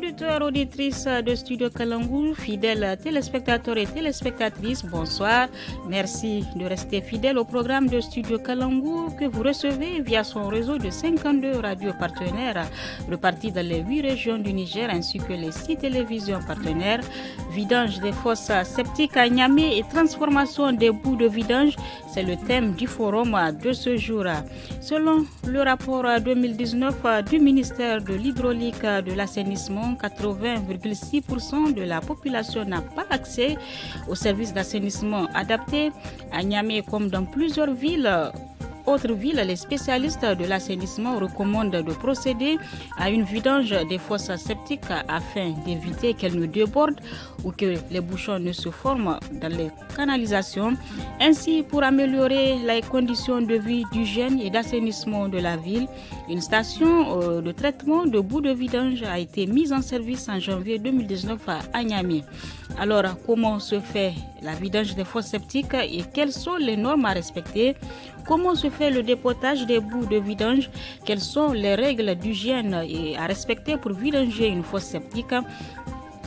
Auditeurs, auditrices de Studio Kalangu, fidèles téléspectateurs et téléspectatrices, bonsoir. Merci de rester fidèles au programme de Studio Kalangu que vous recevez via son réseau de 52 radios partenaires répartis dans les 8 régions du Niger ainsi que les 6 télévisions partenaires. Vidange des fosses septiques à Niamey et transformation des bouts de vidange, c'est le thème du forum de ce jour. Selon le rapport 2019 du ministère de l'Hydraulique, de l'assainissement, 80,6% de la population n'a pas accès aux services d'assainissement adaptés. À Niamey, comme dans plusieurs autres villes, les spécialistes de l'assainissement recommandent de procéder à une vidange des fosses septiques afin d'éviter qu'elles ne débordent ou que les bouchons ne se forment dans les canalisations. Ainsi, pour améliorer les conditions de vie, d'hygiène et d'assainissement de la ville, une station de traitement de bouts de vidange a été mise en service en janvier 2019 à Niamey. Alors, comment se fait la vidange des fosses septiques et quelles sont les normes à respecter? Comment se fait le dépotage des bouts de vidange? Quelles sont les règles d'hygiène à respecter pour vidanger une fosse septique?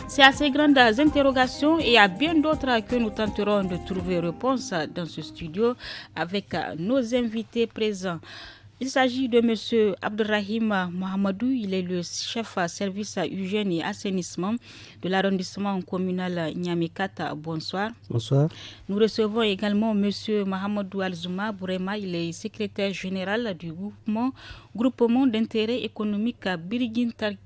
C'est à ces grandes interrogations et à bien d'autres que nous tenterons de trouver réponse dans ce studio avec nos invités présents. Il s'agit de M. Abdelrahim Mohamedou, il est le chef service hygiène et assainissement de l'arrondissement communal Niamey-4. Bonsoir. Bonsoir. Nous recevons également M. Mohamedou Alzouma Bourema, il est secrétaire général du groupement d'intérêt économique Birigin Taki.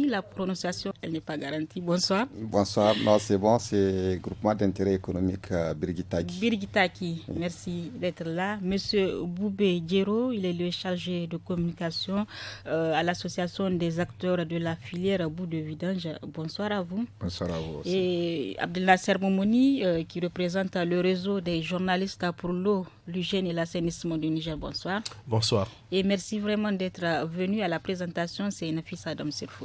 La prononciation, elle n'est pas garantie. Bonsoir. Bonsoir. Non, c'est bon, c'est groupement d'intérêt économique Birigitaki. Birigitaki, oui. Merci d'être là. Monsieur Boubé Djero, il est le chargé de communication à l'association des acteurs de la filière bout de vidange. Bonsoir à vous. Bonsoir à vous aussi. Et Abdelnasser Momouni, qui représente le réseau des journalistes pour l'eau, l'hygiène et l'assainissement du Niger. Bonsoir. Bonsoir. Et merci vraiment d'être venu à la présentation. C'est Nafis Adam Sirfo.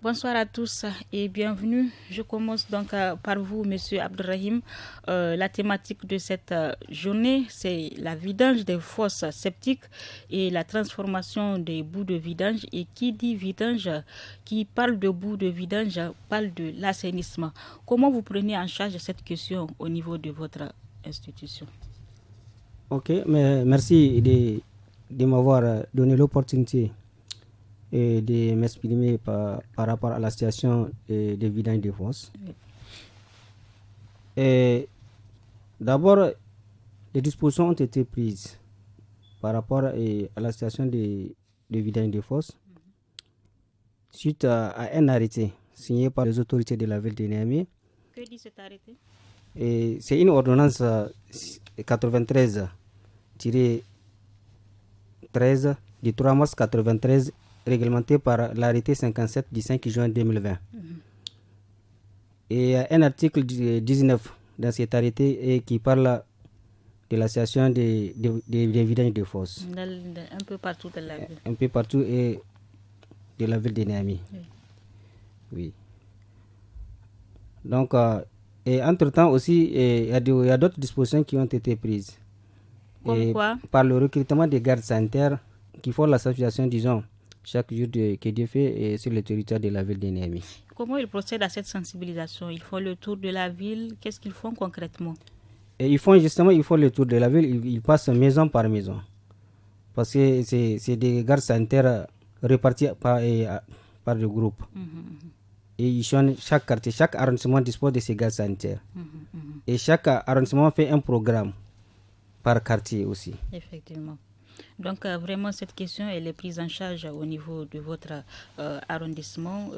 Bonsoir à tous et bienvenue. Je commence donc par vous, Monsieur Abdelrahim. La thématique de cette journée, c'est la vidange des fosses septiques et la transformation des bouts de vidange. Et qui dit vidange, qui parle de bouts de vidange, parle de l'assainissement. Comment vous prenez en charge cette question au niveau de votre institution? Ok, mais merci de m'avoir donné l'opportunité et de m'exprimer par rapport à la situation des vidanges des fosses. Oui. Et d'abord, les dispositions ont été prises par rapport à la situation des vidanges des fosses suite à un arrêté signé par les autorités de la ville de Niamey. Que dit cet arrêté? Et c'est une ordonnance 93-13 du 3 mars 93 réglementé par l'arrêté 57 du 5 juin 2020. Et un article 19 dans cet arrêté qui parle de la situation des vidanges de fosses. Un peu partout de la ville. Un peu partout et de la ville de Niamey. Oui. Donc, et entre-temps aussi, il y a d'autres dispositions qui ont été prises. Comme quoi? Par le recrutement des gardes sanitaires qui font la sensibilisation, disons, chaque jour que Dieu fait sur le territoire de la ville de Niamey. Comment ils procèdent à cette sensibilisation? Ils font le tour de la ville. Qu'est-ce qu'ils font concrètement? Et ils font le tour de la ville. Ils passent maison par maison. Parce que c'est des gardes sanitaires répartis par le groupe. Et ils sont chaque quartier, chaque arrondissement dispose de ses gardes sanitaires. Et chaque arrondissement fait un programme par quartier aussi. Effectivement. Donc vraiment cette question elle est prise en charge au niveau de votre arrondissement,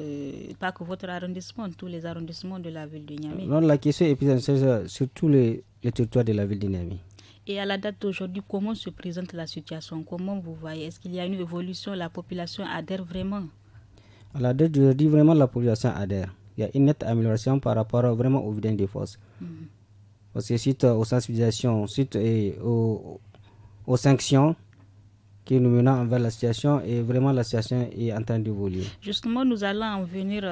pas que votre arrondissement, tous les arrondissements de la ville de Niamey. Non, la question est prise en charge sur tous les territoires de la ville de Niamey. Et à la date d'aujourd'hui, comment se présente la situation? Comment vous voyez? Est-ce qu'il y a une évolution? La population adhère vraiment? À la date d'aujourd'hui, vraiment la population adhère. Il y a une nette amélioration par rapport vraiment au vidange des fosses. Parce que suite aux sensibilisations, suite aux sanctions, que nous menons envers la situation et vraiment la situation est en train d'évoluer. Justement, nous allons en venir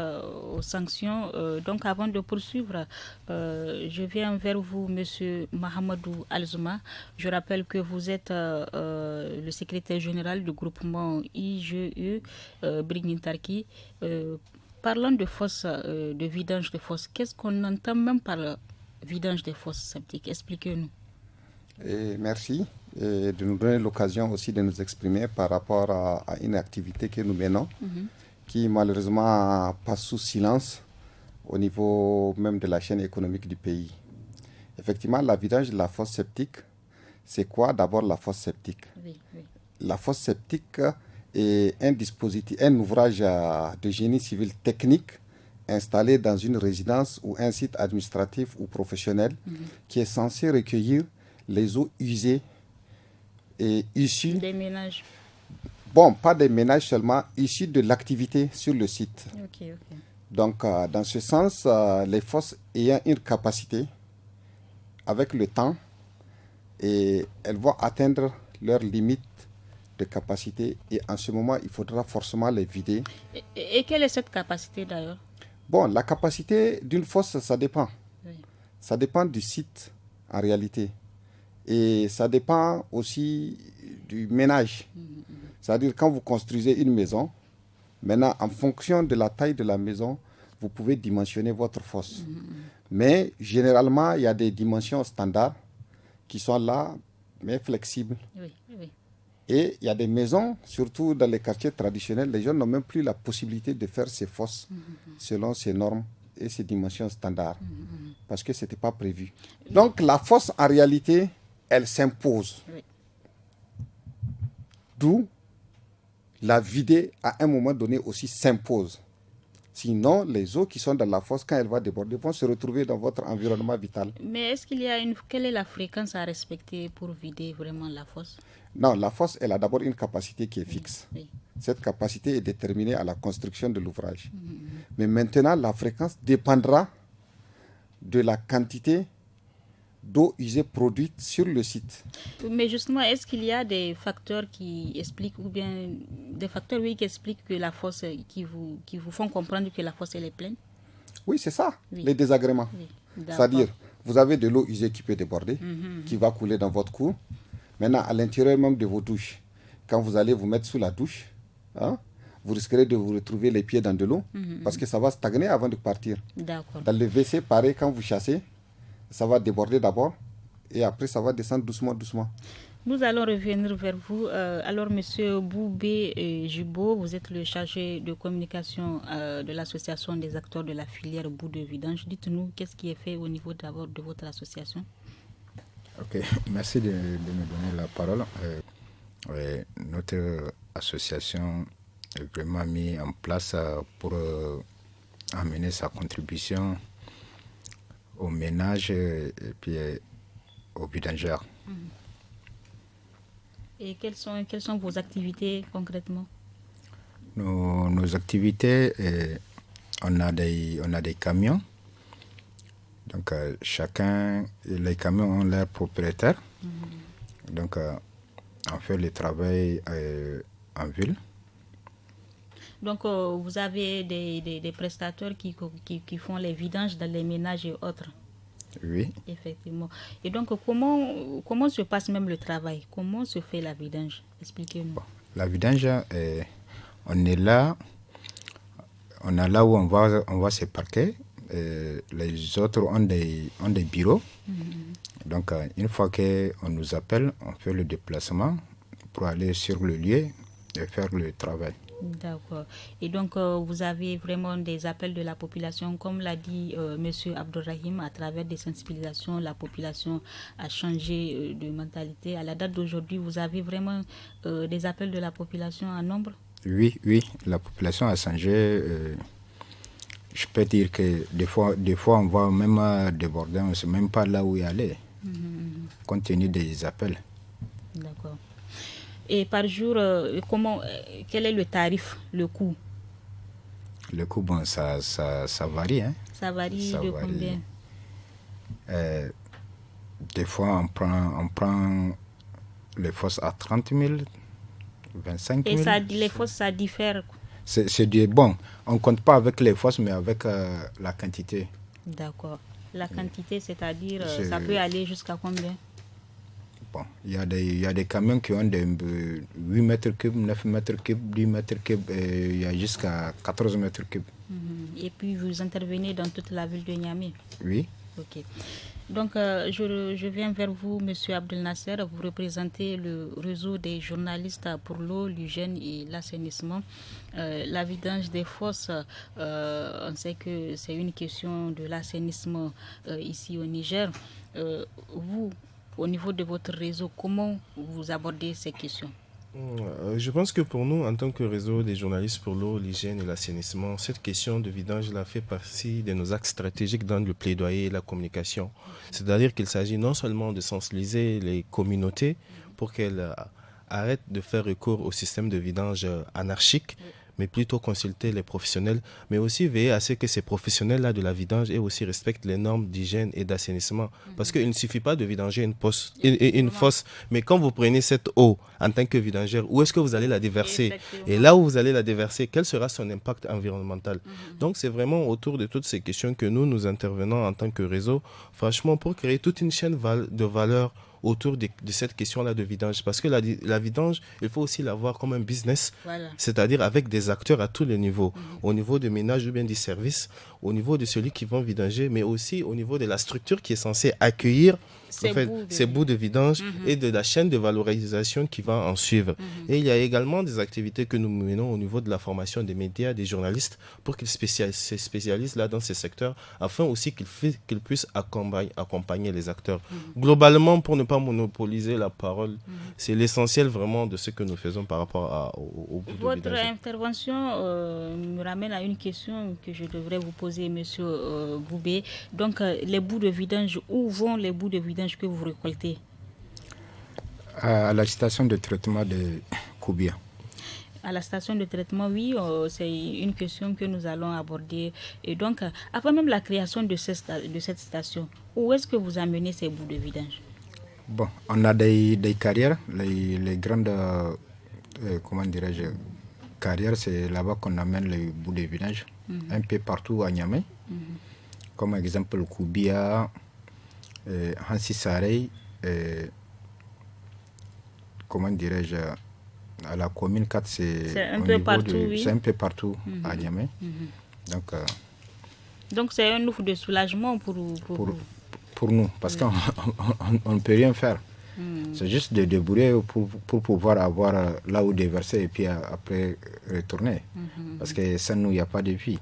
aux sanctions. Donc, avant de poursuivre, je viens vers vous, Monsieur Mahamadou Alzouma. Je rappelle que vous êtes le secrétaire général du groupement IGE Brignintarki. Parlant de fosses, de vidange de fosses, qu'est-ce qu'on entend même par vidange des fosses septiques? Expliquez-nous. Merci de nous donner l'occasion aussi de nous exprimer par rapport à une activité que nous menons, qui malheureusement passe sous silence au niveau même de la chaîne économique du pays. Effectivement, la vidange de la fosse septique, c'est quoi d'abord la fosse septique? La fosse septique est un dispositif, un ouvrage de génie civil technique installé dans une résidence ou un site administratif ou professionnel qui est censé recueillir les eaux usées et issues des ménages. Bon, pas des ménages seulement, issues de l'activité sur le site. Okay. Donc, dans ce sens, les fosses ayant une capacité, avec le temps, et elles vont atteindre leur limite de capacité. Et en ce moment, il faudra forcément les vider. Et quelle est cette capacité d'ailleurs? Bon, la capacité d'une fosse, ça dépend. Oui. Ça dépend du site, en réalité. Et ça dépend aussi du ménage. C'est-à-dire, quand vous construisez une maison, maintenant, en fonction de la taille de la maison, vous pouvez dimensionner votre fosse. Mais généralement, il y a des dimensions standards qui sont là, mais flexibles. Oui. Et il y a des maisons, surtout dans les quartiers traditionnels, les gens n'ont même plus la possibilité de faire ces fosses selon ces normes et ces dimensions standards, parce que ce n'était pas prévu. Donc la fosse, en réalité, elle s'impose. Oui. D'où la vider à un moment donné aussi s'impose. Sinon, les eaux qui sont dans la fosse, quand elle va déborder, vont se retrouver dans votre environnement vital. Mais est-ce qu'il y a quelle est la fréquence à respecter pour vider vraiment la fosse? Non, la fosse, elle a d'abord une capacité qui est fixe. Oui. Cette capacité est déterminée à la construction de l'ouvrage. Mais maintenant, la fréquence dépendra de la quantité d'eau usée produite sur le site. Mais justement, est-ce qu'il y a des facteurs qui expliquent, ou bien des facteurs qui expliquent que la fosse, qui vous font comprendre que la fosse elle est pleine? Oui, c'est ça, Oui. les désagréments. Oui. C'est-à-dire, vous avez de l'eau usée qui peut déborder, qui va couler dans votre cour. Maintenant, à l'intérieur même de vos douches, quand vous allez vous mettre sous la douche, vous risquerez de vous retrouver les pieds dans de l'eau, parce que ça va stagner avant de partir. D'accord. Dans le WC, pareil, quand vous chassez, ça va déborder d'abord, et après ça va descendre doucement. Nous allons revenir vers vous. Alors, Monsieur Boubé Jubo, vous êtes le chargé de communication de l'association des acteurs de la filière boue de vidange. Dites-nous, qu'est-ce qui est fait au niveau d'abord de votre association? Ok, merci de me donner la parole. Notre association est vraiment mise en place pour amener sa contribution aux ménages et puis aux vidangeurs. Et quelles sont vos activités concrètement? Nos activités, on a des camions. Donc, les camions ont leur propriétaire. Donc, on fait le travail en ville. Donc, vous avez des prestateurs qui font les vidanges dans les ménages et autres. Oui. Effectivement. Et donc, comment se passe même le travail? Comment se fait la vidange? Expliquez-nous. Bon, la vidange, on est là où on va se parquer. Les autres ont des bureaux. Donc, une fois qu'on nous appelle, on fait le déplacement pour aller sur le lieu et faire le travail. D'accord. Et donc, vous avez vraiment des appels de la population, comme l'a dit M. Abdourahim, à travers des sensibilisations, la population a changé de mentalité. À la date d'aujourd'hui, vous avez vraiment des appels de la population en nombre? Oui, la population a changé. Je peux dire que des fois on va même déborder, on ne sait même pas là où y aller, compte tenu des appels. D'accord. Et par jour, quel est le tarif, le coût? Le coût, bon, ça varie. Hein. Ça varie de combien? Des fois, on prend les fosses à 30 000, 25 000. Et les fosses, ça diffère? Bon, on ne compte pas avec les fosses, mais avec la quantité. D'accord. La quantité, c'est-à-dire, ça peut aller jusqu'à combien? Bon, il y a des camions qui ont des 8 mètres cubes, 9 mètres cubes, 10 mètres cubes, et il y a jusqu'à 14 mètres cubes. Et puis, vous intervenez dans toute la ville de Niamey? Oui. Ok. Donc, je viens vers vous, M. Abdel Nasser. Vous représentez le réseau des journalistes pour l'eau, l'hygiène et l'assainissement. La vidange des fosses, on sait que c'est une question de l'assainissement ici au Niger. Vous, au niveau de votre réseau, comment vous abordez ces questions? Je pense que pour nous, en tant que réseau des journalistes pour l'eau, l'hygiène et l'assainissement, cette question de vidange fait partie de nos axes stratégiques dans le plaidoyer et la communication. C'est-à-dire qu'il s'agit non seulement de sensibiliser les communautés pour qu'elles arrêtent de faire recours au système de vidange anarchique, mais plutôt consulter les professionnels, mais aussi veiller à ce que ces professionnels-là de la vidange aussi respectent les normes d'hygiène et d'assainissement. Parce qu'il ne suffit pas de vidanger une fosse, mais quand vous prenez cette eau en tant que vidangère, où est-ce que vous allez la déverser? Et là où vous allez la déverser, quel sera son impact environnemental? Donc c'est vraiment autour de toutes ces questions que nous intervenons en tant que réseau, franchement, pour créer toute une chaîne de valeur autour de cette question-là de vidange. Parce que la vidange, il faut aussi la voir comme un business, c'est-à-dire avec des acteurs à tous les niveaux, au niveau du ménage ou bien du service, au niveau de celui qui va vidanger, mais aussi au niveau de la structure qui est censée accueillir ces bouts de vidange et de la chaîne de valorisation qui va en suivre. Et il y a également des activités que nous menons au niveau de la formation des médias, des journalistes, pour qu'ils se spécialisent là dans ces secteurs, afin aussi qu'ils puissent accompagner les acteurs. Globalement, pour ne pas monopoliser la parole, c'est l'essentiel vraiment de ce que nous faisons par rapport au bout de vidange. Votre intervention me ramène à une question que je devrais vous poser, Monsieur Boubé. Donc, les bouts de vidange, où vont les bouts de vidange que vous récoltez? À la station de traitement de Koubia. À la station de traitement, oui, c'est une question que nous allons aborder. Et donc, avant même la création de cette station, où est-ce que vous amenez ces bouts de vidange? Bon, on a des carrières, les grandes, comment dirais-je, carrières, c'est là-bas qu'on amène les bouts de vidange, un peu partout à Niamey. Comme exemple Koubia, Hansi Sarey, comment dirais-je, à la commune 4, c'est un peu partout à Niamey. Donc c'est un ouf de soulagement pour nous, parce qu'on ne peut rien faire. C'est juste de débrouiller pour pouvoir avoir là où déverser et puis après retourner. Parce que sans nous, il n'y a pas de vie.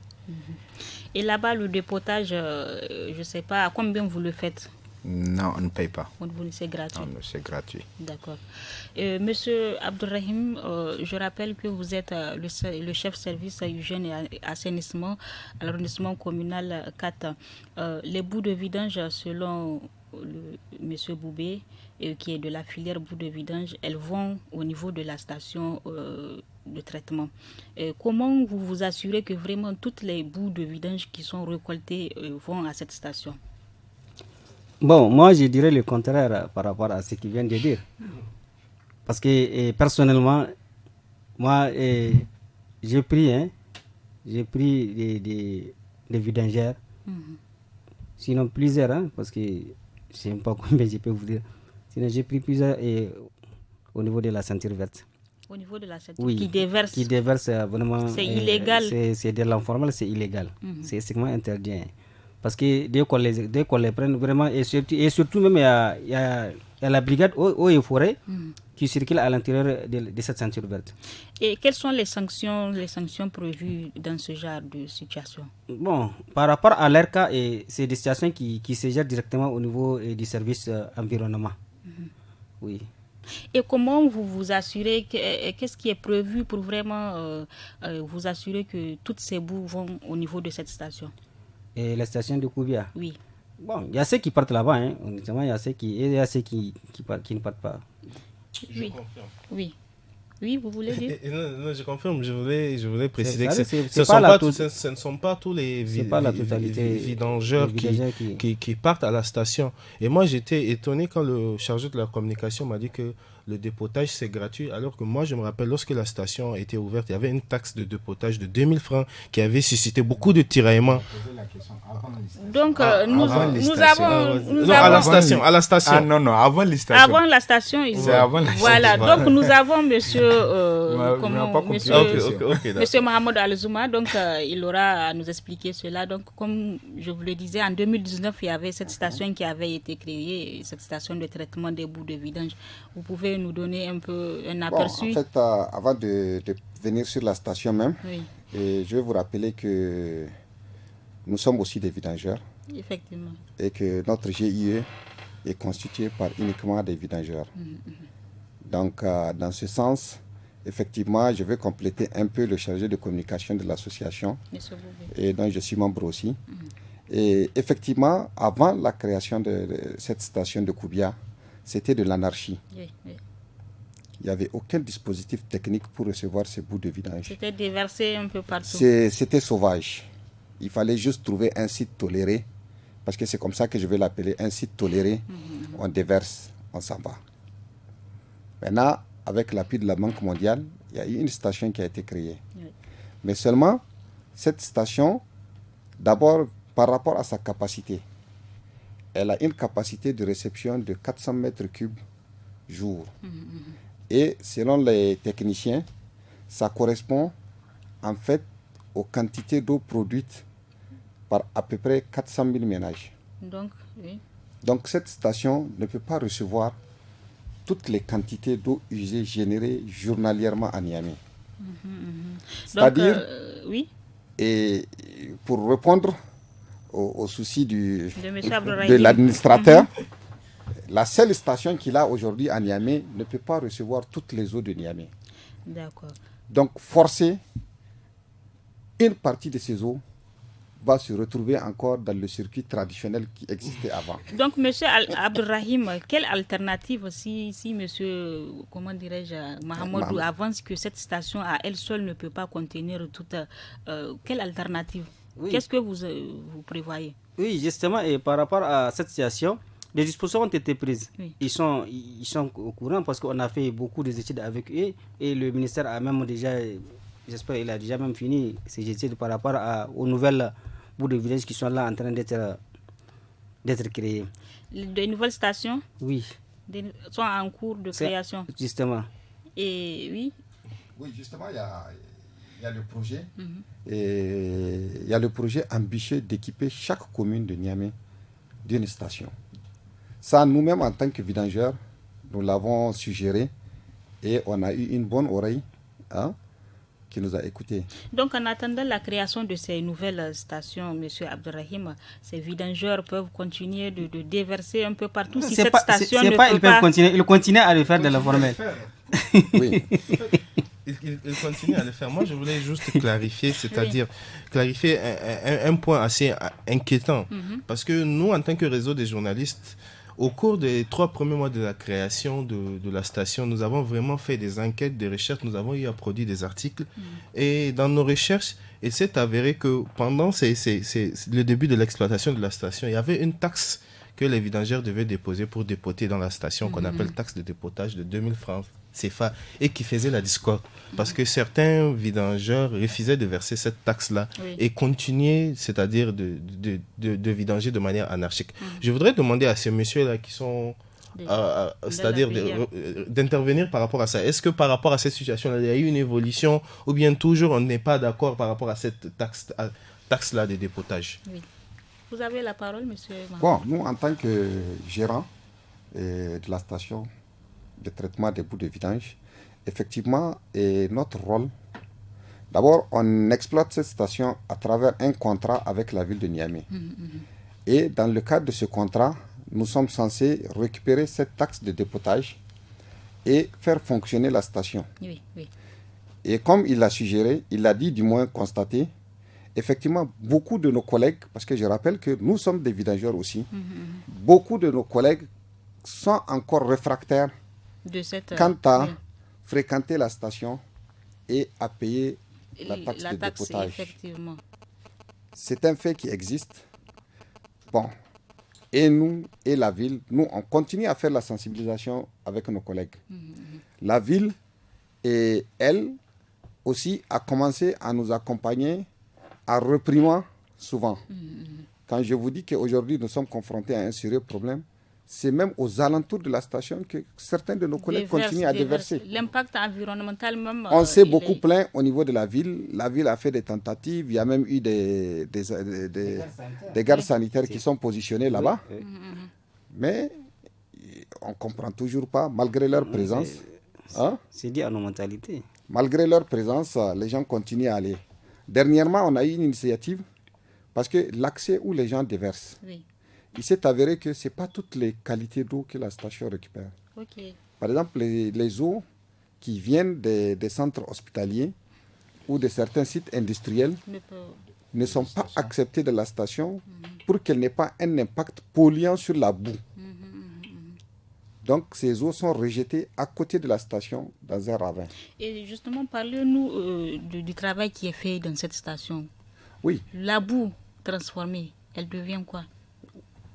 Et là-bas, le dépotage, je ne sais pas, à combien vous le faites? Non, on ne paye pas. C'est gratuit. Non, c'est gratuit. D'accord. Monsieur Abdelrahim, je rappelle que vous êtes le chef service hygiène et assainissement à l'arrondissement communal 4. Les bouts de vidange, selon Monsieur Boubé, qui est de la filière bouts de vidange, elles vont au niveau de la station de traitement. Comment vous vous assurez que vraiment toutes les bouts de vidange qui sont récoltés vont à cette station? Bon, moi je dirais le contraire par rapport à ce qu'il vient de dire. Parce que personnellement, moi j'ai pris des vidangères, sinon plusieurs, parce que je ne sais pas combien je peux vous dire. Sinon j'ai pris plusieurs au niveau de la ceinture verte. Au niveau de la ceinture, oui, qui déverse vraiment. C'est illégal. C'est de l'informel, c'est illégal. C'est strictement interdit. Parce que dès qu'on les prenne vraiment, et surtout même il y a la brigade eau et forêt qui circule à l'intérieur de cette ceinture verte. Et quelles sont les sanctions prévues dans ce genre de situation? Bon, par rapport à leur cas, c'est des situations qui se gèrent directement au niveau du service environnement. Oui. Et comment vous vous assurez, qu'est-ce qui est prévu pour vraiment vous assurer que toutes ces boues vont au niveau de cette station? Et la station de Koubia? Oui. Bon, il y a ceux qui partent là-bas, honnêtement, il y a ceux qui ne partent pas. Oui. Oui. Oui, vous voulez dire? Non, je confirme, je voulais préciser que ce ne sont pas tous les vidangeurs qui partent à la station. Et moi, j'étais étonné quand le chargé de la communication m'a dit que le dépotage c'est gratuit, alors que moi je me rappelle lorsque la station a été ouverte, il y avait une taxe de dépotage de 2000 francs qui avait suscité beaucoup de tiraillements. Donc nous avons à la station. Ah non, avant la station. Avant la station, voilà. Donc nous avons monsieur Mohamed Alzouma, donc il aura à nous expliquer cela. Donc comme je vous le disais, en 2019, il y avait cette station qui avait été créée, cette station de traitement des boues de vidange. Vous pouvez nous donner un peu un aperçu? En fait, avant de venir sur la station même, et je vais vous rappeler que nous sommes aussi des vidangeurs. Effectivement. Et que notre GIE est constitué par uniquement des vidangeurs. Donc, dans ce sens, effectivement, je vais compléter un peu le chargé de communication de l'association, et dont je suis membre aussi. Et effectivement, avant la création de cette station de Koubia, c'était de l'anarchie. Il n'y avait aucun dispositif technique pour recevoir ces bouts de vidange. C'était déversé un peu partout. C'était sauvage. Il fallait juste trouver un site toléré, parce que c'est comme ça que je vais l'appeler, un site toléré. On déverse, on s'en va. Maintenant, avec l'appui de la Banque mondiale, il y a eu une station qui a été créée. Mais seulement, cette station, d'abord, par rapport à sa capacité, elle a une capacité de réception de 400 mètres cubes jour. Et selon les techniciens, ça correspond en fait aux quantités d'eau produites par à peu près 400 000 ménages. Donc cette station ne peut pas recevoir toutes les quantités d'eau usée générées journalièrement à Niamey. C'est-à-dire, et pour répondre au souci de l'administrateur, la seule station qu'il a aujourd'hui à Niamey ne peut pas recevoir toutes les eaux de Niamey. D'accord. Donc, forcé, une partie de ces eaux va se retrouver encore dans le circuit traditionnel qui existait avant. Donc, M. Abdelrahim, quelle alternative si M. Comment dirais-je, Mahamadou avance que cette station à elle seule ne peut pas contenir toute... quelle alternative? Qu'est-ce que vous prévoyez? Oui, justement, et par rapport à cette situation, les dispositions ont été prises. Ils sont au courant parce qu'on a fait beaucoup d'études avec eux et le ministère a même déjà, j'espère qu'il a déjà même fini ses études par rapport aux nouvelles bouts de vidange qui sont là en train d'être créées. De nouvelles stations? Oui. Sont en cours de création? Justement. Et oui, justement, il y a le projet. Et il y a le projet ambitieux d'équiper chaque commune de Niamey d'une station. Ça, nous-mêmes, en tant que vidangeurs, nous l'avons suggéré et on a eu une bonne oreille qui nous a écoutés. Donc, en attendant la création de ces nouvelles stations, M. Abdelrahim, ces vidangeurs peuvent continuer de déverser un peu partout. Si cette station ne peut pas... Ils continuent à le faire de la formelle. Oui. Il continue à le faire. Moi, je voulais juste clarifier, c'est-à-dire clarifier un point assez inquiétant. Parce que nous, en tant que réseau des journalistes, au cours des 3 premiers mois de la création de la station, nous avons vraiment fait des enquêtes, des recherches, nous avons eu à produire des articles. Et dans nos recherches, il s'est avéré que pendant le début de l'exploitation de la station, il y avait une taxe que les vidangeurs devaient déposer pour dépoter dans la station, qu'on appelle taxe de dépotage de 2000 francs CFA, et qui faisait la discorde. Parce que certains vidangeurs refusaient de verser cette taxe-là et continuaient, c'est-à-dire de vidanger de manière anarchique. Je voudrais demander à ces messieurs-là qui sont... c'est-à-dire d'intervenir par rapport à ça. Est-ce que par rapport à cette situation-là, il y a eu une évolution ou bien toujours on n'est pas d'accord par rapport à cette taxe-là de dépotage? Vous avez la parole, monsieur. Bon, nous, en tant que gérant de la station de traitement des bouts de vidange, effectivement, notre rôle, d'abord, on exploite cette station à travers un contrat avec la ville de Niamey. Et dans le cadre de ce contrat, nous sommes censés récupérer cette taxe de dépotage et faire fonctionner la station. Et comme il l'a suggéré, il l'a dit, du moins constaté, effectivement, beaucoup de nos collègues, parce que je rappelle que nous sommes des vidangeurs aussi, beaucoup de nos collègues sont encore réfractaires quant à fréquenter la station et à payer la taxe de dépotage. C'est un fait qui existe. Bon, et nous et la ville, nous, on continue à faire la sensibilisation avec nos collègues. La ville, et elle aussi, a commencé à nous accompagner en reprimant souvent. Quand je vous dis qu'aujourd'hui, nous sommes confrontés à un sérieux problème, c'est même aux alentours de la station que certains de nos collègues continuent à déverser. L'impact environnemental même. On s'est beaucoup plaint au niveau de la ville. La ville a fait des tentatives. Il y a même eu des gardes sanitaires qui sont positionnés là-bas. Mais on ne comprend toujours pas, malgré leur présence. C'est dû à nos mentalités. Malgré leur présence, les gens continuent à aller. Dernièrement, on a eu une initiative parce que l'accès où les gens déversent, il s'est avéré que ce n'est pas toutes les qualités d'eau que la station récupère. Par exemple, les eaux qui viennent des centres hospitaliers ou de certains sites industriels ne sont pas acceptées de la station pour qu'elle n'ait pas un impact polluant sur la boue. Donc, ces eaux sont rejetées à côté de la station dans un ravin. Et justement, parlez-nous du travail qui est fait dans cette station. Oui. La boue transformée, elle devient quoi?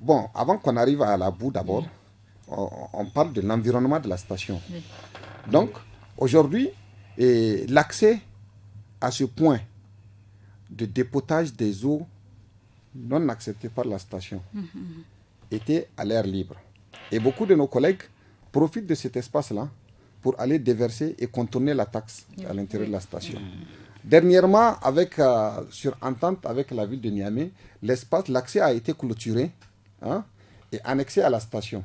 Bon, avant qu'on arrive à la boue d'abord, on parle de l'environnement de la station. Donc, aujourd'hui, l'accès à ce point de dépotage des eaux non acceptées par la station était à l'air libre. Et beaucoup de nos collègues profitent de cet espace-là pour aller déverser et contourner la taxe à l'intérieur de la station. Dernièrement, sur entente avec la ville de Niamey, l'accès a été clôturé et annexé à la station.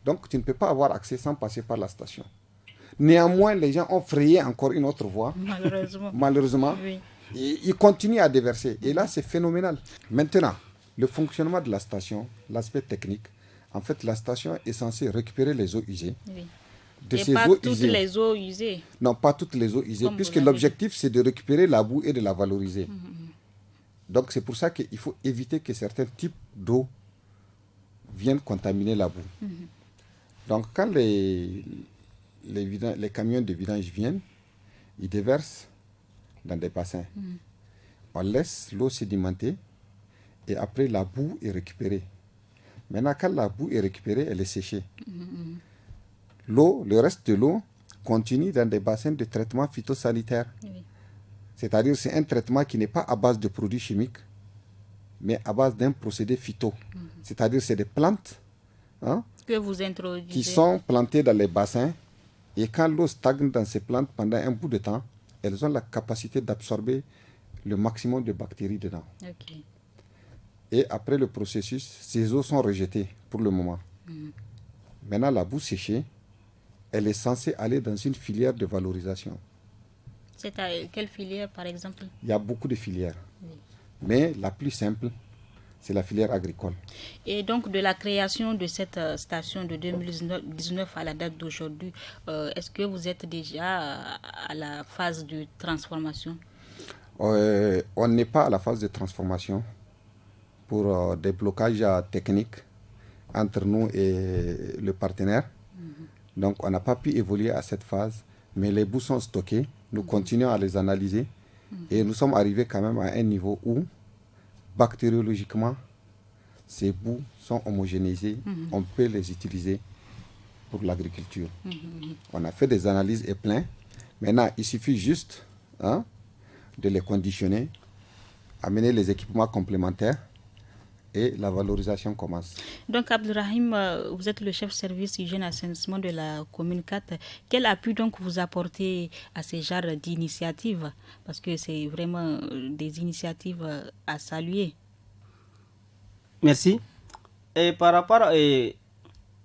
Donc, tu ne peux pas avoir accès sans passer par la station. Néanmoins, les gens ont frayé encore une autre voie. Malheureusement. Oui. Et ils continuent à déverser. Et là, c'est phénoménal. Maintenant, le fonctionnement de la station, l'aspect technique, en fait, la station est censée récupérer les eaux usées. De et ces pas eaux toutes usées. Les eaux usées. Non, pas toutes les eaux usées, puisque l'objectif, c'est de récupérer la boue et de la valoriser. Donc, c'est pour ça qu'il faut éviter que certains types d'eau viennent contaminer la boue. Donc, quand les camions de vidange viennent, ils déversent dans des bassins. On laisse l'eau sédimenter et après, la boue est récupérée. Maintenant, quand la boue est récupérée, elle est séchée. Le reste de l'eau continue dans des bassins de traitement phytosanitaire. C'est-à-dire c'est un traitement qui n'est pas à base de produits chimiques, mais à base d'un procédé phyto. C'est-à-dire c'est des plantes que vous introduisez, qui sont plantées dans les bassins. Et quand l'eau stagne dans ces plantes pendant un bout de temps, elles ont la capacité d'absorber le maximum de bactéries dedans. Et après le processus, ces eaux sont rejetées pour le moment. Maintenant, la boue séchée, elle est censée aller dans une filière de valorisation. C'est à quelle filière, par exemple? Il y a beaucoup de filières. Mais la plus simple, c'est la filière agricole. Et donc, de la création de cette station de 2019 à la date d'aujourd'hui, est-ce que vous êtes déjà à la phase de transformation? On n'est pas à la phase de transformation pour des blocages techniques entre nous et le partenaire. Donc, on n'a pas pu évoluer à cette phase, mais les boues sont stockées. Nous continuons à les analyser et nous sommes arrivés quand même à un niveau où, bactériologiquement, ces boues sont homogénéisées. On peut les utiliser pour l'agriculture. On a fait des analyses et plein. Maintenant, il suffit juste de les conditionner, amener les équipements complémentaires et la valorisation commence. Donc, Abdelrahim, vous êtes le chef service hygiène et assainissement de la commune 4. Quel appui donc vous apportez à ces genres d'initiatives? Parce que c'est vraiment des initiatives à saluer. Merci. Et par rapport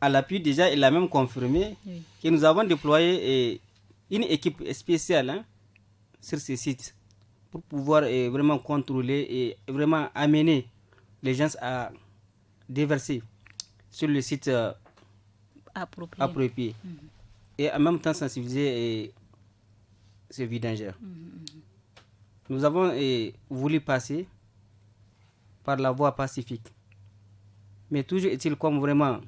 à l'appui, déjà, il a même confirmé que nous avons déployé une équipe spéciale sur ces sites pour pouvoir vraiment contrôler et vraiment amener les gens à déverser sur le site approprié. Et en même temps sensibiliser ces vidangeurs. Nous avons voulu passer par la voie pacifique. Mais toujours est-il comme vraiment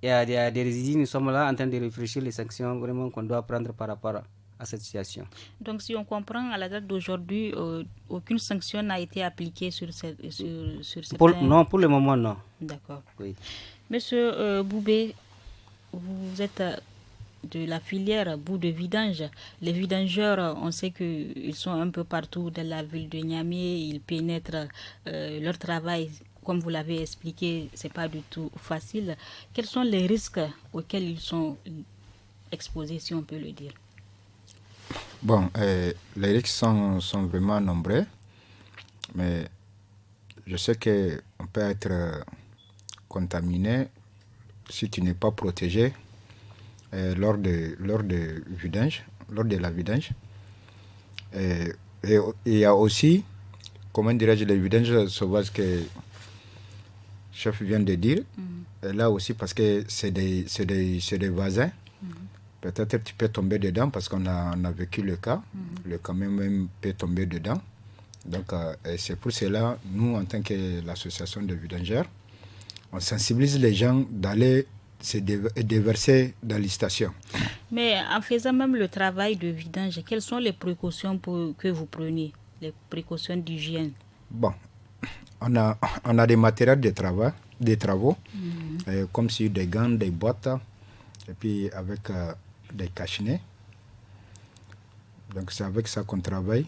il y a des résidus, nous sommes là en train de réfléchir les sanctions vraiment qu'on doit prendre par rapport à cette situation. Donc, si on comprend, à la date d'aujourd'hui, aucune sanction n'a été appliquée sur cette... Non, pour le moment, non. D'accord. Oui. Monsieur Boubé, vous êtes de la filière boue de vidange. Les vidangeurs, on sait qu'ils sont un peu partout dans la ville de Niamey. Ils pénètrent leur travail. Comme vous l'avez expliqué, ce n'est pas du tout facile. Quels sont les risques auxquels ils sont exposés, si on peut le dire? Bon, les risques sont vraiment nombreux, mais je sais qu'on peut être contaminé si tu n'es pas protégé lors de la vidange. Et il y a aussi, comment dirais-je, les vidanges sauvages que le chef vient de dire. Et là aussi, parce que c'est des voisins. Peut-être tu peux tomber dedans parce qu'on a vécu le cas. Le camion même peut tomber dedans. Donc, c'est pour cela, nous, en tant que l'association de vidangeurs, on sensibilise les gens d'aller se déverser dans les stations. Mais en faisant même le travail de vidange, quelles sont les précautions que vous prenez, les précautions d'hygiène? Bon, on a des matériels de travaux, comme si des gants, des bottes, et puis avec des cache-nez. Donc c'est avec ça qu'on travaille.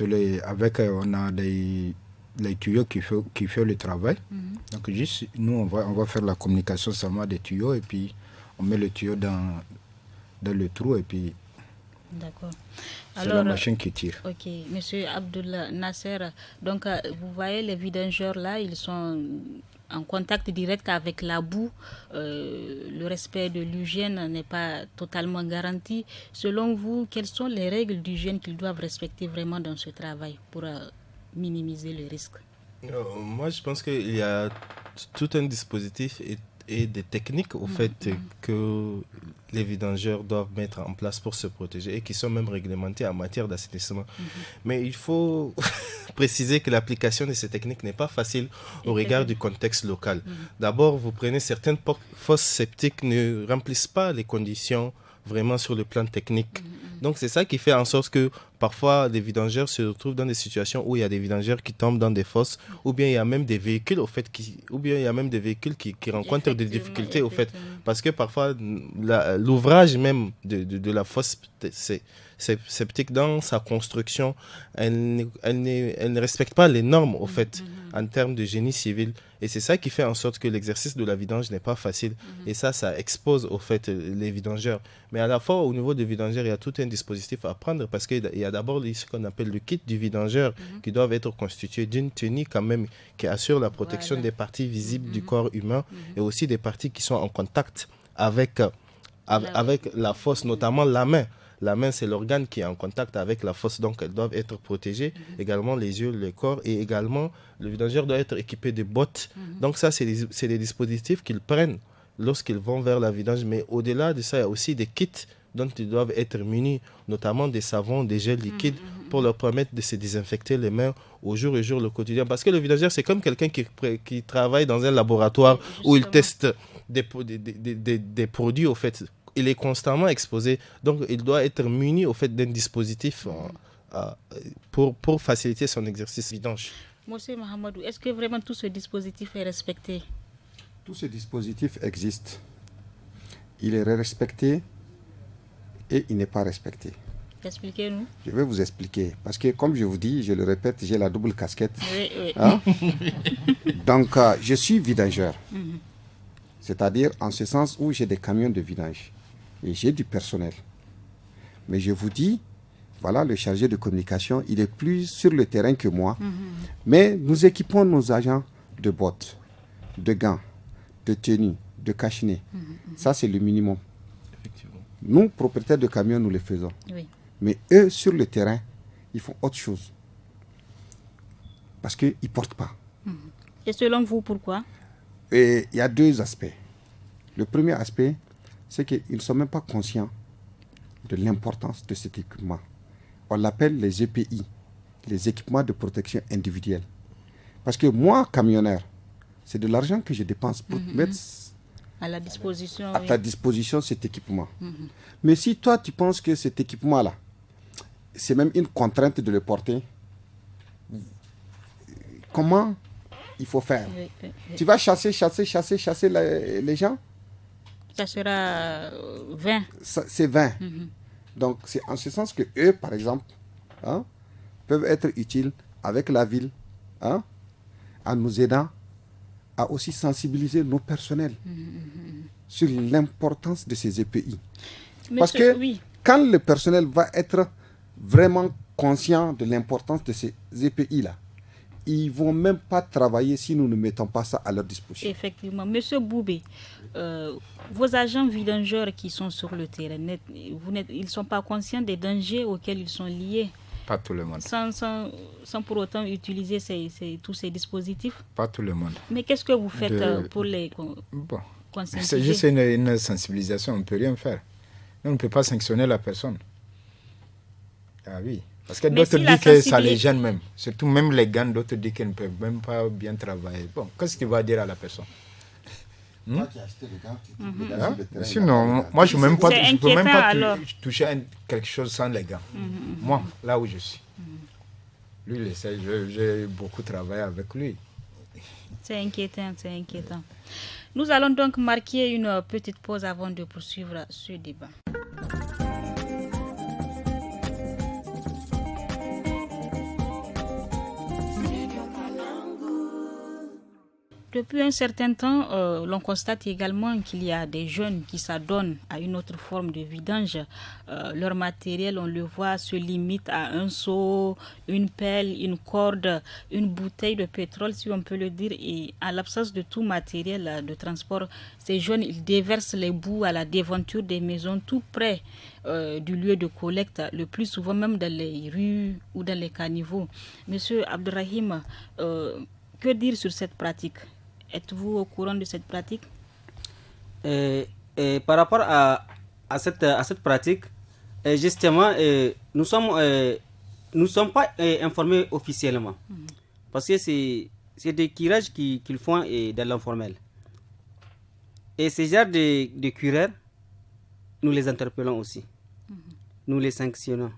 On a les tuyaux qui font le travail. Donc juste, nous, on va faire la communication seulement des tuyaux et puis on met le tuyau dans le trou et puis d'accord. C'est la machine qui tire. Ok, Monsieur Abdullah Nasser, donc vous voyez les vidangeurs là, ils sont en contact direct avec la boue. Le respect de l'hygiène n'est pas totalement garanti. Selon vous, quelles sont les règles d'hygiène qu'ils doivent respecter vraiment dans ce travail pour minimiser le risque? Moi, je pense qu'il y a tout un dispositif et des techniques au fait que les vidangeurs doivent mettre en place pour se protéger et qui sont même réglementées en matière d'assainissement. Mais il faut préciser que l'application de ces techniques n'est pas facile au regard du contexte local. D'abord, vous prenez certaines fosses septiques ne remplissent pas les conditions vraiment sur le plan technique. Donc c'est ça qui fait en sorte que parfois les vidangeurs se retrouvent dans des situations où il y a des vidangeurs qui tombent dans des fosses, ou bien il y a même des véhicules qui rencontrent des difficultés au fait, parce que parfois l'ouvrage même de la fosse septique dans sa construction, elle ne respecte pas les normes au fait en termes de génie civil, et c'est ça qui fait en sorte que l'exercice de la vidange n'est pas facile, et ça expose au fait les vidangeurs. Mais à la fois au niveau des vidangeurs, il y a tout un dispositif à prendre, parce qu'il y a d'abord ce qu'on appelle le kit du vidangeur qui doivent être constitué d'une tenue quand même qui assure la protection des parties visibles du corps humain et aussi des parties qui sont en contact avec la fosse, notamment la main. La main, c'est l'organe qui est en contact avec la fosse, donc elles doivent être protégées. Également les yeux, le corps, et également le vidangeur doit être équipé de bottes. Donc ça, c'est des dispositifs qu'ils prennent lorsqu'ils vont vers la vidange. Mais au-delà de ça, il y a aussi des kits dont ils doivent être munis, notamment des savons, des gels liquides, pour leur permettre de se désinfecter les mains au jour le jour, le quotidien. Parce que le vidangeur, c'est comme quelqu'un qui travaille dans un laboratoire où il teste des produits, au fait. Il est constamment exposé, donc il doit être muni au fait d'un dispositif pour faciliter son exercice vidange. Monsieur Mahamadou, est-ce que vraiment tout ce dispositif est respecté? Tout ce dispositif existe. Il est respecté et il n'est pas respecté. Expliquez-nous. Je vais vous expliquer. Parce que comme je vous dis, je le répète, j'ai la double casquette. Oui. Hein? Donc, je suis vidangeur. C'est-à-dire en ce sens où j'ai des camions de vidange. Et j'ai du personnel. Mais je vous dis, voilà, le chargé de communication, il est plus sur le terrain que moi. Mais nous équipons nos agents de bottes, de gants, de tenues, de cache-nez. Ça, c'est le minimum. Effectivement. Nous, propriétaires de camions, nous le faisons. Oui. Mais eux, sur le terrain, ils font autre chose. Parce qu'ils ne portent pas. Et selon vous, pourquoi? Et il y a deux aspects. Le premier aspect, c'est qu'ils ne sont même pas conscients de l'importance de cet équipement. On l'appelle les EPI, les équipements de protection individuelle. Parce que moi, camionneur, c'est de l'argent que je dépense pour mettre à la disposition, à ta disposition cet équipement. Mais si toi, tu penses que cet équipement-là, c'est même une contrainte de le porter, comment il faut faire? Tu vas chasser les gens? Ça sera 20. C'est 20. Donc, c'est en ce sens que eux, par exemple, peuvent être utiles avec la ville, en nous aidant à aussi sensibiliser nos personnels sur l'importance de ces EPI. Parce que quand le personnel va être vraiment conscient de l'importance de ces EPI-là, ils ne vont même pas travailler si nous ne mettons pas ça à leur disposition. Effectivement. Monsieur Boubé, vos agents vidangeurs qui sont sur le terrain, ils ne sont pas conscients des dangers auxquels ils sont liés? Pas tout le monde. Sans pour autant utiliser tous ces dispositifs? Pas tout le monde. Mais qu'est-ce que vous faites pour les conscientiser? C'est juste une sensibilisation, on ne peut rien faire. On ne peut pas sanctionner la personne. Ah oui. Parce que d'autres disent que ça les gêne même. Surtout même les gants, d'autres disent qu'ils ne peuvent même pas bien travailler. Bon, qu'est-ce que tu vas dire à la personne? Toi qui as acheté les gants, tu le sinon, moi je ne peux même pas toucher quelque chose sans les gants. Moi, là où je suis. Lui, il essaie, j'ai beaucoup travaillé avec lui. C'est inquiétant, c'est inquiétant. Nous allons donc marquer une petite pause avant de poursuivre ce débat. Depuis un certain temps, l'on constate également qu'il y a des jeunes qui s'adonnent à une autre forme de vidange. Leur matériel, on le voit, se limite à un seau, une pelle, une corde, une bouteille de pétrole, si on peut le dire. Et en l'absence de tout matériel de transport, ces jeunes, ils déversent les boues à la devanture des maisons tout près du lieu de collecte, le plus souvent même dans les rues ou dans les caniveaux. Monsieur Abderrahim, que dire sur cette pratique? Êtes-vous au courant de cette pratique? Par rapport à cette pratique, justement, nous ne sommes pas informés officiellement. Parce que c'est des tirages qu'ils font dans l'informel. Et ces genres de cureurs, nous les interpellons aussi. Nous les sanctionnons.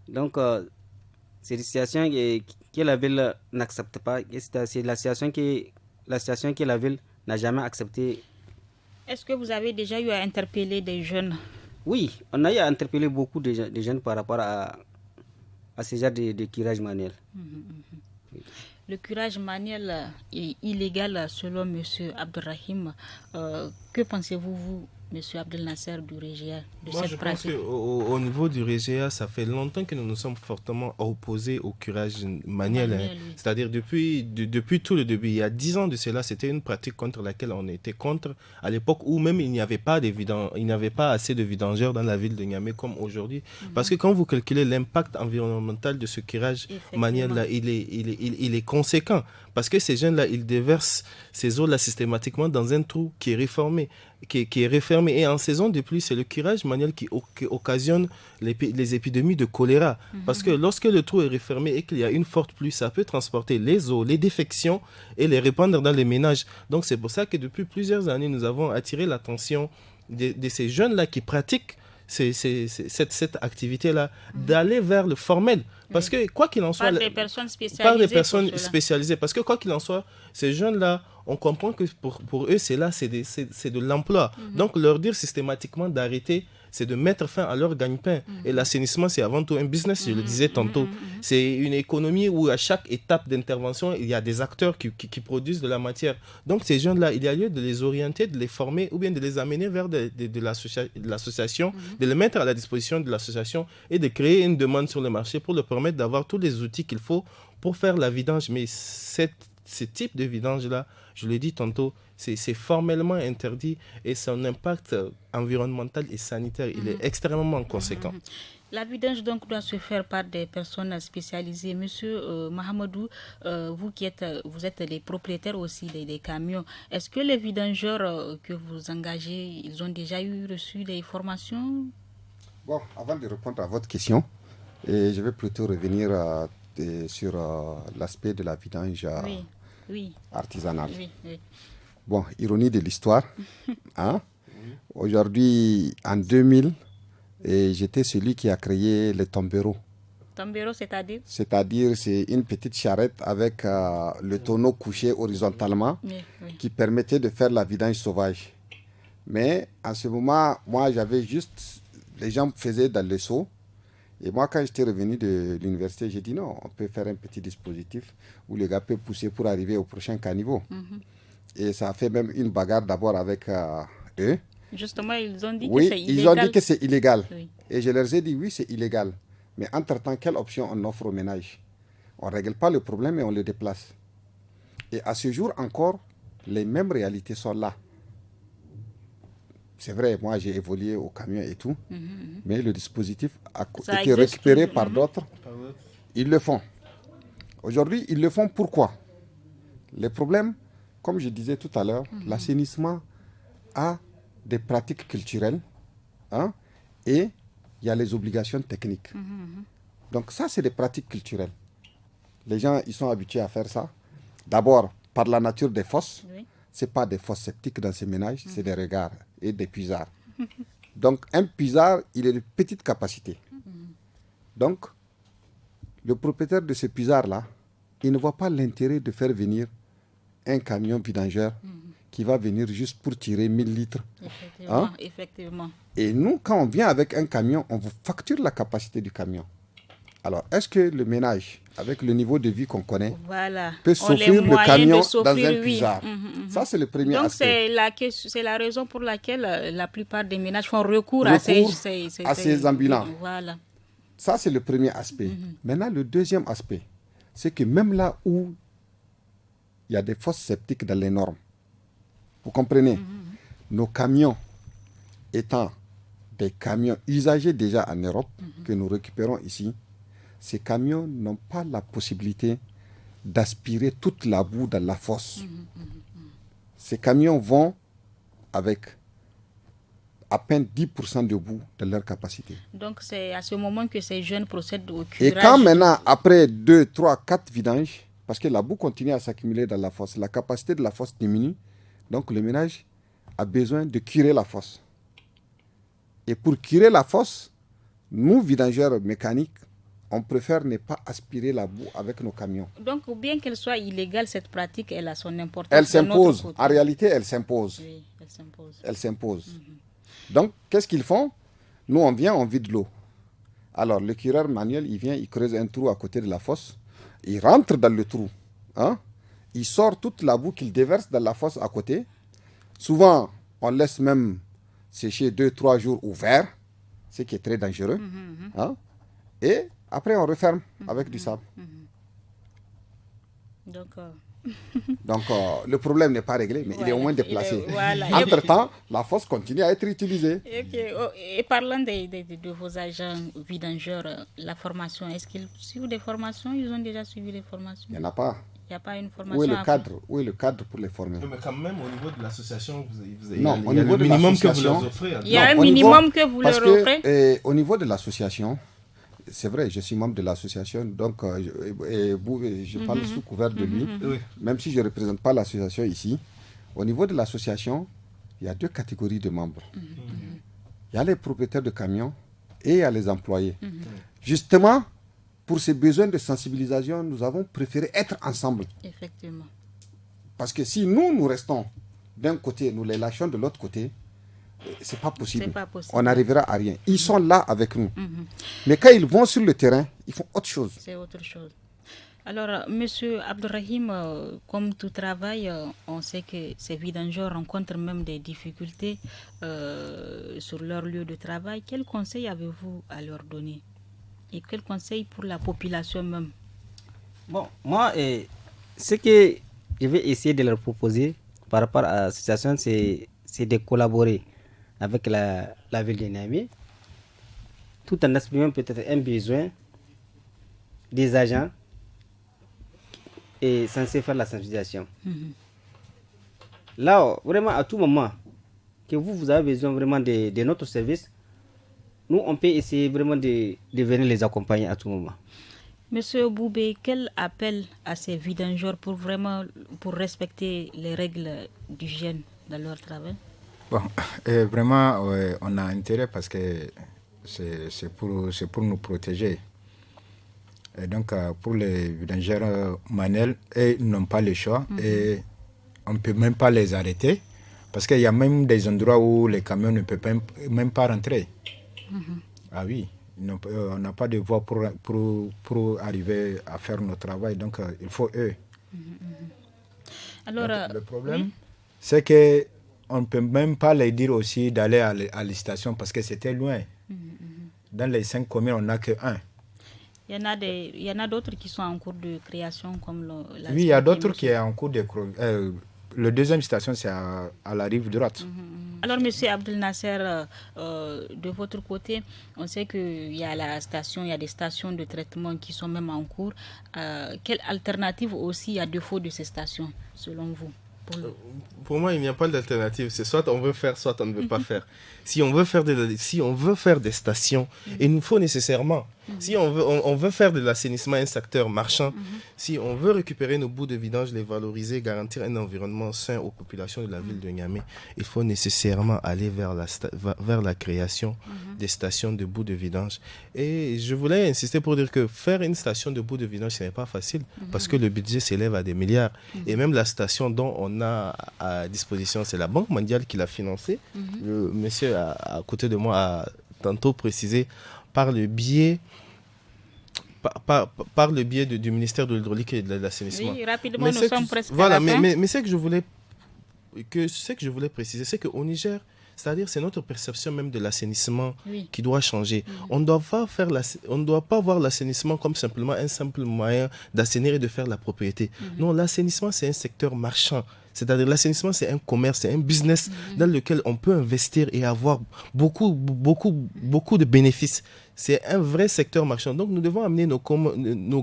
Donc, c'est une situation que la ville n'accepte pas. C'est la situation que la ville n'a jamais acceptée. Est-ce que vous avez déjà eu à interpeller des jeunes? Oui, on a eu à interpeller beaucoup de jeunes par rapport à ce genre de curage manuel. Le curage manuel est illégal selon M. Abderrahim. Que pensez-vous, vous, M. Abdel Nasser du REGEA, de cette pratique? Je pense qu'au niveau du REGEA, ça fait longtemps que nous nous sommes fortement opposés au curage manuel. Oui. C'est-à-dire depuis tout le début, il y a 10 ans de cela, c'était une pratique contre laquelle on était contre, à l'époque où même il n'y avait pas assez de vidangeurs dans la ville de Niamey comme aujourd'hui. Parce que quand vous calculez l'impact environnemental de ce curage manuel-là, il est conséquent. Parce que ces jeunes-là, ils déversent ces eaux-là systématiquement dans un trou qui est refermé. Et en saison de pluie, c'est le curage manuel qui occasionne les épidémies de choléra. Parce que lorsque le trou est refermé et qu'il y a une forte pluie, ça peut transporter les eaux, les défections et les répandre dans les ménages. Donc c'est pour ça que depuis plusieurs années, nous avons attiré l'attention de ces jeunes-là qui pratiquent cette activité-là, d'aller vers le formel. Parce que quoi qu'il en soit... Par des personnes spécialisées. Parce que quoi qu'il en soit, ces jeunes-là, on comprend que pour eux, c'est de l'emploi. Donc leur dire systématiquement d'arrêter, c'est de mettre fin à leur gagne-pain. Et l'assainissement, c'est avant tout un business, je le disais tantôt. C'est une économie où à chaque étape d'intervention, il y a des acteurs qui produisent de la matière. Donc ces jeunes-là, il y a lieu de les orienter, de les former ou bien de les amener vers de l'association, de les mettre à la disposition de l'association et de créer une demande sur le marché pour leur permettre d'avoir tous les outils qu'il faut pour faire la vidange. Mais ce type de vidange-là, je l'ai dit tantôt, c'est formellement interdit et son impact environnemental et sanitaire, il est extrêmement conséquent. La vidange donc doit se faire par des personnes spécialisées. Monsieur Mahamadou, vous êtes les propriétaires aussi des camions. Est-ce que les vidangeurs que vous engagez, ils ont déjà reçu des formations? Bon, avant de répondre à votre question, je vais plutôt revenir sur l'aspect de la vidange artisanale. Oui. Bon, ironie de l'histoire. Hein? Aujourd'hui, en 2000, j'étais celui qui a créé le tombero. Tombero, c'est-à-dire? C'est-à-dire, c'est une petite charrette avec le tonneau couché horizontalement qui permettait de faire la vidange sauvage. Mais en ce moment, moi, j'avais juste... Les gens faisaient dans le seau. Et moi, quand j'étais revenu de l'université, j'ai dit non, on peut faire un petit dispositif où le gars peut pousser pour arriver au prochain caniveau. Et ça a fait même une bagarre d'abord avec eux. Justement, ils ont dit que c'est illégal. Ils ont dit que c'est illégal. Oui. Et je leur ai dit oui, c'est illégal. Mais entre-temps, quelle option on offre aux ménages? On ne règle pas le problème, mais on le déplace. Et à ce jour encore, les mêmes réalités sont là. C'est vrai, moi j'ai évolué au camion et tout, mais le dispositif a été récupéré par d'autres. Ils le font. Aujourd'hui, ils le font pourquoi? Les problèmes, comme je disais tout à l'heure, l'assainissement a des pratiques culturelles, hein, et il y a les obligations techniques. Donc ça, c'est des pratiques culturelles. Les gens, ils sont habitués à faire ça. D'abord, par la nature des fosses. Ce n'est pas des fosses septiques dans ces ménages, c'est des regards et des puisards. Donc, un puisard, il est de petite capacité. Donc, le propriétaire de ce puisard-là, il ne voit pas l'intérêt de faire venir un camion vidangeur qui va venir juste pour tirer 1000 litres. Effectivement, hein? Effectivement. Et nous, quand on vient avec un camion, on vous facture la capacité du camion. Alors, est-ce que le ménage, avec le niveau de vie qu'on connaît, peut s'offrir le camion dans un puisard? Ça, c'est le premier aspect. Donc, c'est la raison pour laquelle la plupart des ménages font recours à ces ambulants. Voilà. Ça, c'est le premier aspect. Maintenant, le deuxième aspect, c'est que même là où il y a des fosses septiques dans les normes, vous comprenez, nos camions étant des camions usagés déjà en Europe, que nous récupérons ici, ces camions n'ont pas la possibilité d'aspirer toute la boue dans la fosse. Ces camions vont avec à peine 10% de boue dans leur capacité. Donc c'est à ce moment que ces jeunes procèdent au curage. Et quand maintenant, après 2, 3, 4 vidanges, parce que la boue continue à s'accumuler dans la fosse, la capacité de la fosse diminue, donc le ménage a besoin de curer la fosse. Et pour curer la fosse, nous, vidangeurs mécaniques, on préfère ne pas aspirer la boue avec nos camions. Donc, bien qu'elle soit illégale, cette pratique, elle a son importance. Elle s'impose. En réalité, elle s'impose. Oui, elle s'impose. Elle s'impose. Donc, qu'est-ce qu'ils font? Nous, on vient, on vide l'eau. Alors, le cureur manuel, il vient, il creuse un trou à côté de la fosse. Il rentre dans le trou. Hein? Il sort toute la boue qu'il déverse dans la fosse à côté. Souvent, on laisse même sécher 2-3 jours ouvert, ce qui est très dangereux. Hein? Et après, on referme avec du sable. Donc, le problème n'est pas réglé, mais il est au moins déplacé. Entre-temps, la fosse continue à être utilisée. Et parlant de vos agents vidangeurs, la formation, est-ce qu'ils suivent des formations? Ils ont déjà suivi des formations? Il n'y en a pas. Il n'y a pas une formation. Où est le cadre pour les former? Mais quand même, au niveau de l'association, il y a un minimum que vous leur offrez. Il y a un minimum que vous leur offrez? Au niveau de l'association, c'est vrai, je suis membre de l'association, donc je parle sous couvert de lui, même si je ne représente pas l'association ici. Au niveau de l'association, il y a 2 catégories de membres. Il y a les propriétaires de camions et il y a les employés. Justement, pour ces besoins de sensibilisation, nous avons préféré être ensemble. Effectivement. Parce que si nous restons d'un côté, nous les lâchons de l'autre côté, c'est pas possible. On n'arrivera à rien. Ils sont là avec nous. Mais quand ils vont sur le terrain, ils font autre chose. C'est autre chose. Alors, Monsieur Abdelrahim, comme tout travail, on sait que ces vidangeurs rencontrent même des difficultés sur leur lieu de travail. Quels conseils avez-vous à leur donner? Et quels conseils pour la population même? Bon, moi, ce que je vais essayer de leur proposer par rapport à la situation, c'est de collaborer avec la ville de Niamey, tout en exprimant peut-être un besoin des agents et censés faire la sensibilisation. Là, vraiment, à tout moment que vous avez besoin vraiment de notre service, nous, on peut essayer vraiment de venir les accompagner à tout moment. Monsieur Boubé, quel appel à ces vidangeurs pour respecter les règles d'hygiène dans leur travail? Bon, vraiment, on a intérêt parce que c'est pour nous protéger. Et donc, pour les vidangeurs manuels, ils n'ont pas le choix et on ne peut même pas les arrêter parce qu'il y a même des endroits où les camions ne peuvent même pas rentrer. Ah oui. On n'a pas de voie pour arriver à faire notre travail, donc il faut eux. Alors, donc, le problème, c'est qu'on ne peut même pas leur dire aussi d'aller à la station parce que c'était loin. Dans les 5 communes, on n'a qu'un. Il y en a d'autres qui sont en cours de création comme oui, il y a d'autres qui sont en cours de création. La deuxième station, c'est à la rive droite. Alors, M. Abdel Nasser, de votre côté, on sait qu'il y a il y a des stations de traitement qui sont même en cours. Quelle alternative aussi à défaut de ces stations, selon vous? Pour moi, il n'y a pas d'alternative. C'est soit on veut faire, soit on ne veut pas faire. Si on veut faire des stations, il nous faut nécessairement. Si on veut faire de l'assainissement un secteur marchand, si on veut récupérer nos bouts de vidange, les valoriser, garantir un environnement sain aux populations de la ville de Niamey, il faut nécessairement aller vers la création des stations de bouts de vidange. Et je voulais insister pour dire que faire une station de bouts de vidange, ce n'est pas facile parce que le budget s'élève à des milliards. Et même la station dont on a à disposition, c'est la Banque mondiale qui l'a financée. Le monsieur à côté de moi a tantôt précisé par le biais du ministère de l'Hydraulique et de l'Assainissement. Oui, rapidement, nous sommes presque à voilà, la fin. mais ce que je voulais préciser, c'est qu'au Niger, c'est-à-dire c'est notre perception même de l'assainissement qui doit changer. On ne doit pas voir l'assainissement comme simplement un simple moyen d'assainir et de faire la propriété. Non, l'assainissement, c'est un secteur marchand. C'est-à-dire l'assainissement, c'est un commerce, c'est un business dans lequel on peut investir et avoir beaucoup de bénéfices. C'est un vrai secteur marchand. Donc, nous devons amener nos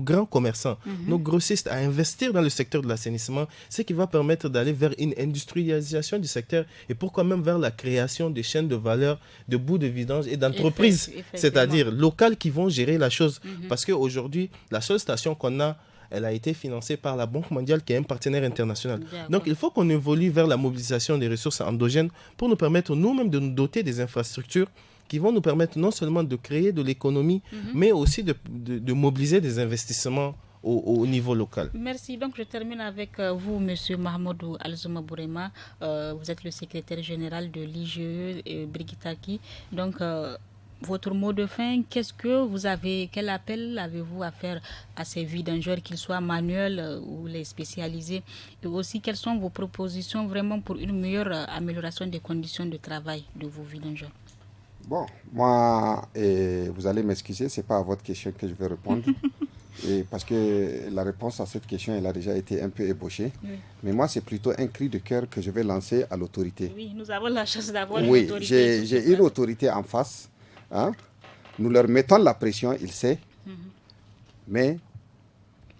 grands commerçants, nos grossistes à investir dans le secteur de l'assainissement, ce qui va permettre d'aller vers une industrialisation du secteur et pourquoi même vers la création des chaînes de valeur, de bouts de vidange et d'entreprises, c'est-à-dire locales qui vont gérer la chose. Parce qu'aujourd'hui, la seule station qu'on a, elle a été financée par la Banque mondiale qui est un partenaire international. Donc, il faut qu'on évolue vers la mobilisation des ressources endogènes pour nous permettre nous-mêmes de nous doter des infrastructures qui vont nous permettre non seulement de créer de l'économie, mais aussi de mobiliser des investissements au niveau local. Merci. Donc, je termine avec vous, M. Mahmoudou Alzouma Bourema. Vous êtes le secrétaire général de l'IGE Brigitaki. Donc, votre mot de fin, quel appel avez-vous à faire à ces vidangeurs, qu'ils soient manuels ou les spécialisés? Et aussi, quelles sont vos propositions vraiment pour une meilleure amélioration des conditions de travail de vos vidangeurs? Bon, moi, vous allez m'excuser, ce n'est pas à votre question que je vais répondre. Parce que la réponse à cette question, elle a déjà été un peu ébauchée. Mais moi, c'est plutôt un cri de cœur que je vais lancer à l'autorité. Oui, nous avons la chance d'avoir une autorité. Oui, j'ai une autorité en face. Hein? Nous leur mettons la pression, il sait. Mais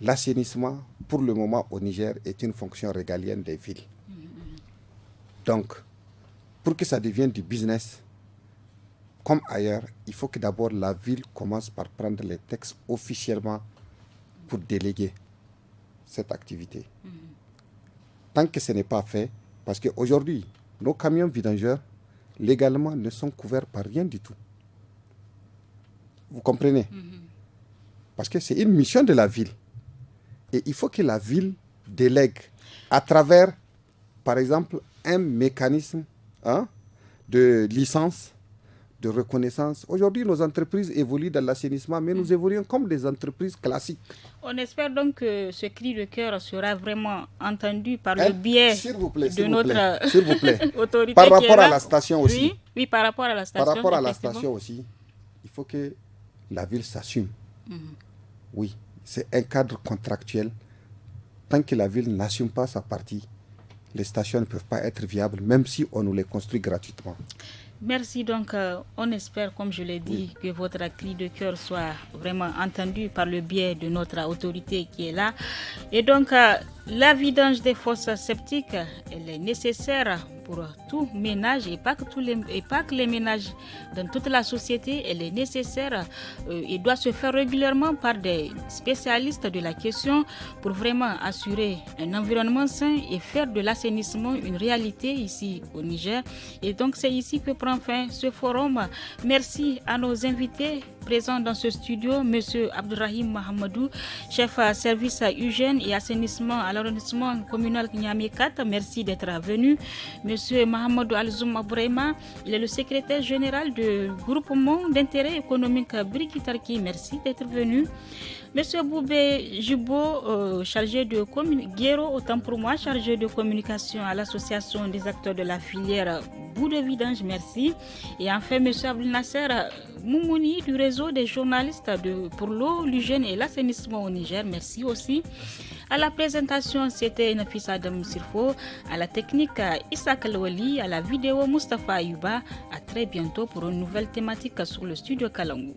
l'assainissement, pour le moment, au Niger, est une fonction régalienne des villes. Donc, pour que ça devienne du business, comme ailleurs, il faut que d'abord la ville commence par prendre les textes officiellement pour déléguer cette activité. Tant que ce n'est pas fait, parce qu'aujourd'hui, nos camions vidangeurs, légalement, ne sont couverts par rien du tout. Vous comprenez? Parce que c'est une mission de la ville. Et il faut que la ville délègue à travers, par exemple, un mécanisme de licence, de reconnaissance. Aujourd'hui, nos entreprises évoluent dans l'assainissement, mais nous évoluons comme des entreprises classiques. On espère donc que ce cri de cœur sera vraiment entendu par le biais de notre autorité. Par rapport à la station aussi. Oui, par rapport à la station. Par rapport à la station aussi, il faut que la ville s'assume. Oui, c'est un cadre contractuel. Tant que la ville n'assume pas sa partie, les stations ne peuvent pas être viables, même si on nous les construit gratuitement. Merci. Donc, on espère, comme je l'ai dit, que votre cri de cœur soit vraiment entendu par le biais de notre autorité qui est là. Et donc, la vidange des fosses septiques, elle est nécessaire pour tout ménage et pas que les ménages. Dans toute la société, elle est nécessaire et doit se faire régulièrement par des spécialistes de la question pour vraiment assurer un environnement sain et faire de l'assainissement une réalité ici au Niger. Et donc c'est ici que prend fin ce forum. Merci à nos invités présents dans ce studio, M. Abdurrahim Mahamadou, chef service hygiène et assainissement à l'arrondissement communal Niamey 4. Merci d'être venu. M. Mahamadou Alzoum Aboureima, il est le secrétaire général du groupement d'intérêt économique Brigitarki. Merci d'être venu. Monsieur Boubé Jibo, chargé de Guéro, autant pour moi, chargé de communication à l'association des acteurs de la filière bout de vidange, merci. Et enfin, Monsieur Abdel Nasser Moumouni du réseau des journalistes pour l'eau, l'hygiène et l'assainissement au Niger, merci aussi. À la présentation, c'était Nafisa Adam Sirfo, à la technique Issa Kalwali, à la vidéo Mustafa Ayuba. À très bientôt pour une nouvelle thématique sur le studio Kalangu.